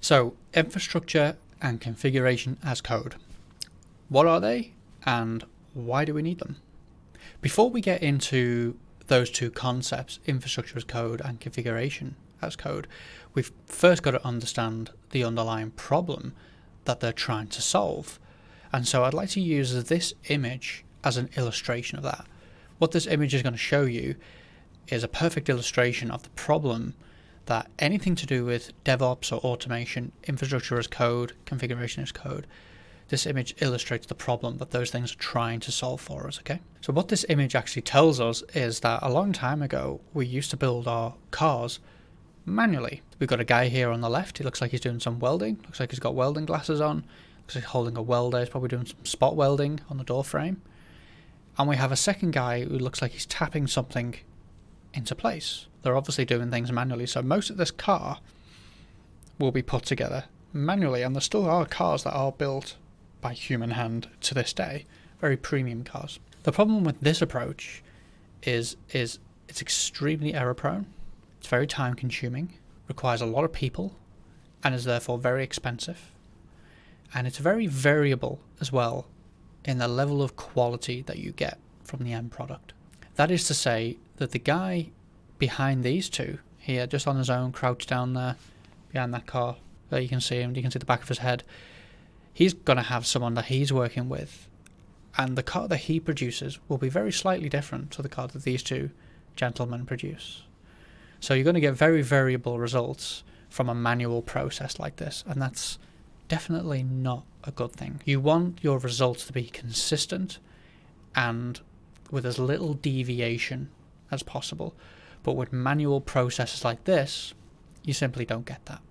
So, infrastructure and configuration as code. What are they and why do we need them? Before we get into those two concepts, infrastructure as code and configuration as code, we've first got to understand the underlying problem that they're trying to solve. And so I'd like to use this image as an illustration of that. What this image is going to show you is a perfect illustration of the problem that anything to do with DevOps or automation, infrastructure as code, configuration as code, this image illustrates the problem that those things are trying to solve for us, okay? So what this image actually tells us is that a long time ago, we used to build our cars manually. We've got a guy here on the left. He looks like he's doing some welding. Looks like he's got welding glasses on. Looks like he's holding a welder. He's probably doing some spot welding on the door frame. And we have a second guy who looks like he's tapping something into place. They're obviously doing things manually. So most of this car will be put together manually. And there still are cars that are built by human hand to this day. Very premium cars. The problem with this approach is it's extremely error prone. It's very time consuming, requires a lot of people, and is therefore very expensive. And it's very variable as well in the level of quality that you get from the end product. That is to say that the guy behind these two here, just on his own, crouched down there behind that car, there you can see him, you can see the back of his head. He's going to have someone that he's working with, and the car that he produces will be very slightly different to the car that these two gentlemen produce. So you're going to get very variable results from a manual process like this, and that's definitely not a good thing. You want your results to be consistent and with as little deviation as possible, but with manual processes like this, you simply don't get that.